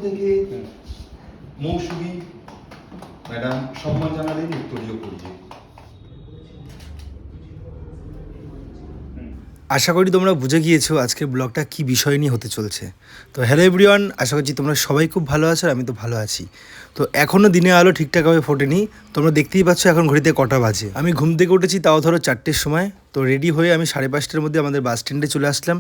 থেকে মৌসুমী ম্যাডাম সম্মান জানালেন উত্তরীয় করিয়ে। আশা করি তোমরা বুঝে গিয়েছো আজকের ব্লগটা কী বিষয় নিয়ে হতে চলছে। তো হ্যালো এভরিওয়ান, আশা করছি তোমরা সবাই খুব ভালো আছো আর আমি তো ভালো আছি। তো এখনও দিনে আলো ঠিকঠাকভাবে ফোটেনি, তোমরা দেখতেই পাচ্ছ এখন ঘড়িতে কটা বাজে। আমি ঘুম থেকে উঠেছি তাও ধরো 4টের সময়। তো রেডি হয়ে আমি 5:30টার মধ্যে আমাদের বাস স্ট্যান্ডে চলে আসলাম।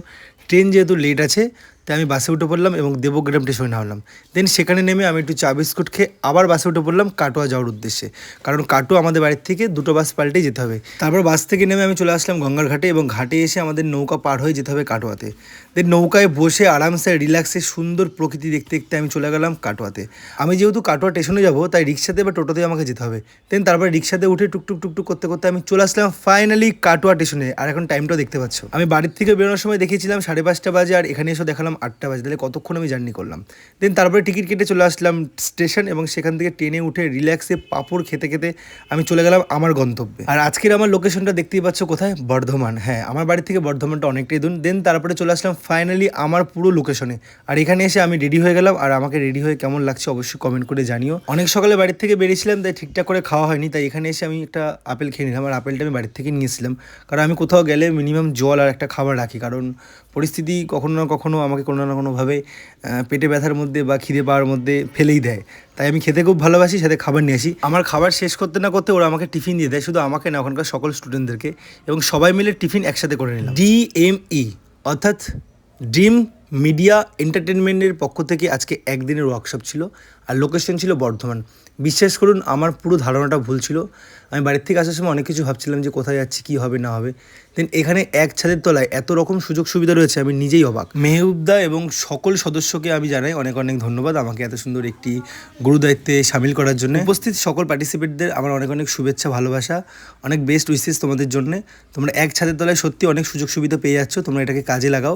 ট্রেন যেহেতু লেট আছে তাই আমি বাসে উঠে পড়লাম এবং দেবগ্রাম স্টেশনে নামলাম। দেন সেখানে নেমে আমি একটু চা বিস্কুট খেয়ে আবার বাসে উঠে পড়লাম কাটোয়া যাওয়ার উদ্দেশ্যে, কারণ কাটোয়া আমাদের বাড়ির থেকে 2টো বাস পাল্টেই যেতে হবে। তারপর বাস থেকে নেমে আমি চলে আসলাম গঙ্গার ঘাটে এবং ঘাটে এসে আমাদের নৌকা পার হয়ে যেতে হবে কাটোয়াতে। দেন নৌকায় বসে আরামসে রিল্যাক্সে সুন্দর প্রকৃতি দেখতে দেখতে আমি চলে গেলাম কাটোয়াতে। আমি যেহেতু কাটোয়া স্টেশনে যাবো তাই রিক্সাতে বা টোটোতে আমাকে যেতে হবে। দেন তারপরে রিক্সাতে উঠে টুকটুক করতে করতে আমি চলে আসলাম ফাইনালি কাটোয়া স্টেশনে। আর এখন টাইমটাও দেখতে পাচ্ছ, আমি বাড়ির থেকে বেরোনোর সময় দেখেছিলাম 5:30 বাজে আর এখানে এসে দেখালাম 8টা বাজে। তাহলে কতক্ষণ আমি জার্নি করলাম। দেন তারপরে টিকিট কেটে চলে আসলাম স্টেশন এবং সেখান থেকে ট্রেনে উঠে রিল্যাক্সে পাঁপড় খেতে খেতে আমি চলে গেলাম আমার গন্তব্যে। আর আজকের আমার লোকেশনটা দেখতেই পাচ্ছ কোথায়, বর্ধমান। হ্যাঁ, আমার বাড়ি থেকে বর্ধমানটা অনেকটাই দূর। দেন তারপরে চলে আসলাম ফাইনালি আমার পুরো লোকেশনে। আর এখানে এসে আমি রেডি হয়ে গেলাম। আর আমাকে রেডি হয়ে কেমন লাগছে অবশ্যই কমেন্ট করে জানিও। অনেক সকালে বাড়ির থেকে বেরিয়েছিলাম তাই ঠিকঠাক করে খাওয়া হয়নি, তাই এখানে এসে আমি একটা আপেল খেয়ে নিলাম। আর আপেলটা আমি বাড়ির থেকে নিয়েছিলাম, কারণ আমি কোথাও গেলে মিনিমাম জল আর একটা খাবার রাখি, কারণ পরিস্থিতি কখনো না কখনো আমাকে কোনো না কোনোভাবে পেটে ব্যথার মধ্যে বা খিদে পাওয়ার মধ্যে ফেলেই দেয়। তাই আমি খেতে খুব ভালোবাসি, সাথে খাবার নিয়ে আসি। আমার খাবার শেষ করতে না করতে ওরা আমাকে টিফিন দিয়ে দেয়, শুধু আমাকে না, ওখানকার সকল স্টুডেন্টদেরকে, এবং সবাই মিলে টিফিন একসাথে করে নিলাম। DME অর্থাৎ ড্রিম মিডিয়া এন্টারটেনমেন্টের পক্ষ থেকে আজকে একদিনের ওয়ার্কশপ ছিল আর লোকেশন ছিল বর্ধমান। বিশ্বাস করুন আমার পুরো ধারণাটা ভুল ছিল। আমি বাড়ির থেকে আসার সময় অনেক কিছু ভাবছিলাম যে কোথায় যাচ্ছি, কী হবে না হবে। দেন এখানে এক ছাদের তলায় এত রকম সুযোগ সুবিধা রয়েছে, আমি নিজেই অবাক। মেহবুবদা এবং সকল সদস্যকে আমি জানাই অনেক অনেক ধন্যবাদ আমাকে এত সুন্দর একটি গুরুদায়িত্বে সামিল করার জন্য। উপস্থিত সকল পার্টিসিপেটদের আমার অনেক অনেক শুভেচ্ছা, ভালোবাসা, অনেক বেস্ট উইসেস তোমাদের জন্য। তোমরা এক ছাদের তলায় সত্যি অনেক সুযোগ সুবিধা পেয়ে যাচ্ছ, তোমরা এটাকে কাজে লাগাও।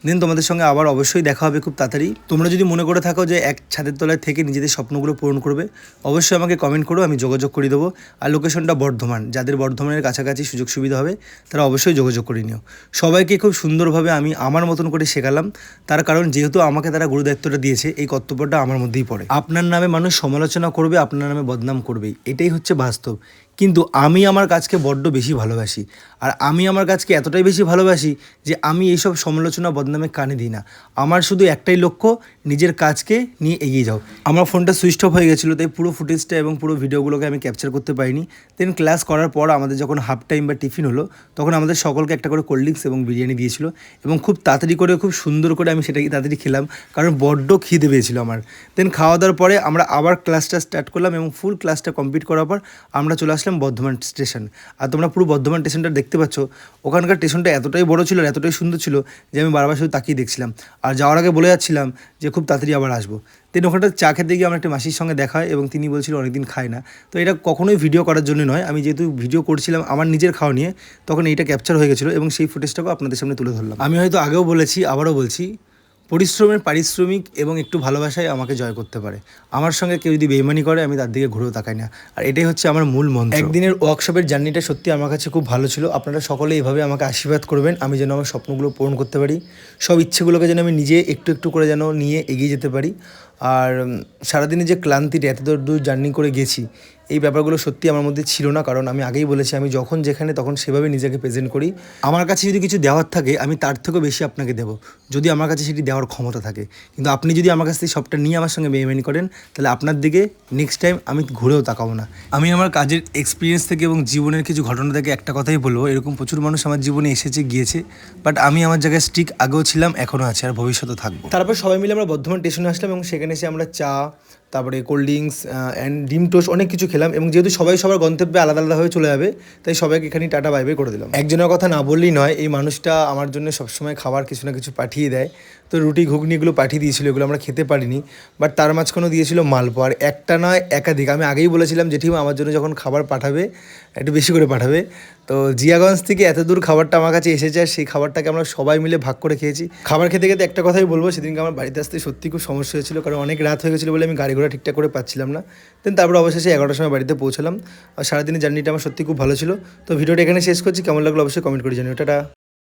দেন তোমাদের সঙ্গে আবার অবশ্যই দেখা হবে খুব তাড়াতাড়ি। তোমরা যদি মনে করে থাকো যে এক ছাদের তলায় থেকে নিজেদের স্বপ্নগুলো পূরণ করবে, অবশ্যই আমাকে কমেন্ট করো, আমি যোগাযোগ করে দেবো। আর লোকেশনটা বর্ধমান, যাদের বর্ধমানের কাছাকাছি সুযোগ সুবিধা হবে তারা অবশ্যই যোগাযোগ করে নিও। সবাইকে খুব সুন্দরভাবে আমি আমার মতন করে শেখালাম, তার কারণ যেহেতু আমাকে তারা গুরুদায়িত্বটা দিয়েছে, এই কর্তব্যটা আমার মধ্যেই পড়ে। আপনার নামে মানুষ সমালোচনা করবে, আপনার নামে বদনাম করবেই, এটাই হচ্ছে বাস্তব। কিন্তু আমি আমার কাজকে বড্ড বেশি ভালোবাসি। আর আমি আমার কাজকে এতটাই বেশি ভালোবাসি যে আমি এইসব সমালোচনা বদনামে কানে দিই না। আমার শুধু একটাই লক্ষ্য, নিজের কাজকে নিয়ে এগিয়ে যাও। আমার ফোনটা সুইচ অফ হয়ে গেছিলো, তাই পুরো ফুটেজটা এবং পুরো ভিডিওগুলোকে আমি ক্যাপচার করতে পারিনি। দেন ক্লাস করার পর আমাদের যখন হাফ টাইম বা টিফিন হলো, তখন আমাদের সকলকে একটা করে কোল্ড ড্রিঙ্কস এবং বিরিয়ানি দিয়েছিল, এবং খুব তাড়াতাড়ি করে খুব সুন্দর করে আমি সেটাকে তাড়াতাড়ি খেলাম, কারণ বড্ড খিদে পেয়েছিল আমার। দেন খাওয়া দাওয়ার পরে আমরা আবার ক্লাসটা স্টার্ট করলাম এবং ফুল ক্লাসটা কমপ্লিট করার পর আমরা চলে আসলাম বর্ধমান স্টেশন। আর তোমরা পুরো বর্ধমান স্টেশনটা দেখতে পাচ্ছ। ওখানকার স্টেশনটা এতটাই বড় ছিল আর এতটাই সুন্দর ছিল যে আমি বারবার শুধু তাকিয়ে দেখছিলাম। আর যাওয়ার আগে বলে যাচ্ছিলাম যে খুব তাড়াতাড়ি আবার আসবো। দেন ওখানটা চা খেতে গিয়ে আমার একটা মাসির সঙ্গে দেখা হয় এবং তিনি বলছিল অনেকদিন খায় না। তো এটা কখনোই ভিডিও করার জন্য নয়, আমি যেহেতু ভিডিও করছিলাম আমার নিজের খাওয়া নিয়ে, তখন এইটা ক্যাপচার হয়ে গেছিলো এবং সেই ফুটেজটাকেও আপনাদের সামনে তুলে ধরলাম। আমি হয়তো আগেও বলেছি, আবারও বলছি, পরিশ্রমের পারিশ্রমিক এবং একটু ভালোবাসায় আমাকে জয় করতে পারে। আমার সঙ্গে কেউ যদি বেইমানি করে আমি তার দিকে ঘুরেও তাকাই না। আর এটাই হচ্ছে আমার মূল মন্ত্র। একদিনের ওয়ার্কশপের জার্নিটা সত্যি আমার কাছে খুব ভালো ছিল। আপনারা সকলে এইভাবে আমাকে আশীর্বাদ করবেন, আমি যেন আমার স্বপ্নগুলো পূরণ করতে পারি, সব ইচ্ছেগুলোকে যেন আমি নিজে একটু একটু করে যেন নিয়ে এগিয়ে যেতে পারি। আর সারাদিনে যে ক্লান্তিটা, এত দূর জার্নি করে গেছি, এই ব্যাপারগুলো সত্যি আমার মধ্যে ছিল না, কারণ আমি আগেই বলেছি আমি যখন যেখানে তখন সেভাবে নিজেকে প্রেজেন্ট করি। আমার কাছে যদি কিছু দেওয়ার থাকে আমি তার থেকেও বেশি আপনাকে দেবো, যদি আমার কাছে সেটি দেওয়ার ক্ষমতা থাকে। কিন্তু আপনি যদি আমার কাছ থেকে সবটা নিয়ে আমার সঙ্গে বেইমানি করেন, তাহলে আপনার দিকে নেক্সট টাইম আমি ঘুরেও তাকাবো না। আমি আমার কাজের এক্সপিরিয়েন্স থেকে এবং জীবনের কিছু ঘটনা থেকে একটা কথাই বলবো, এরকম প্রচুর মানুষ আমার জীবনে এসেছে গিয়েছে, বাট আমি আমার জায়গায় স্টিক, আগেও ছিলাম, এখনও আছে, আর ভবিষ্যতে থাকবো। তারপর সবাই মিলে আমরা বর্ধমান স্টেশনে আসলাম এবং সেখানে এসে আমরা চা, তারপরে কোল্ড ড্রিঙ্কস অ্যান্ড ডিম টোস্ট অনেক কিছু খেলাম। এবং যেহেতু সবাই সবার গন্তব্যে আলাদা আলাদাভাবে চলে যাবে, তাই সবাইকে এখানে টাটা বাই বাই করে দিলাম। একজনের কথা না বললেই নয়, এই মানুষটা আমার জন্য সবসময় খাবার কিছু না কিছু পাঠিয়ে দেয়। তো রুটি ঘুগনি এগুলো পাঠিয়ে দিয়েছিলো, এগুলো আমরা খেতে পারিনি, বাট তার মাঝখানেও দিয়েছিল মালপোয়া। আর একটা নয়, একাধিক। আমি আগেই বলেছিলাম জেঠিমা আমার জন্য যখন খাবার পাঠাবে একটু বেশি করে পাঠাবে। তো জিয়াগঞ্জ থেকে এত দূর খাবারটা আমার কাছে এসেছে, আর সেই খাবারটাকে আমরা সবাই মিলে ভাগ করে খেয়েছি। খাবার খেতে খেতে একটা কথাই বলবো, সেদিনকে আমার বাড়িতে আসতে সত্যি খুব সমস্যা হয়েছিল, কারণ অনেক রাত হয়ে গেছিলো বলে আমি গাড়ি ঘোড়া ঠিকঠাক করে পাচ্ছিলাম না। দেন তারপর অবশেষে 11টার সময় বাড়িতে পৌঁছলাম। আর সারাদিনের জার্নিটা আমার সত্যি খুব ভালো ছিল। তো ভিডিওটা এখানে শেষ করছি, কেমন লাগলো অবশ্যই কমেন্ট করে জানিও। টাটা।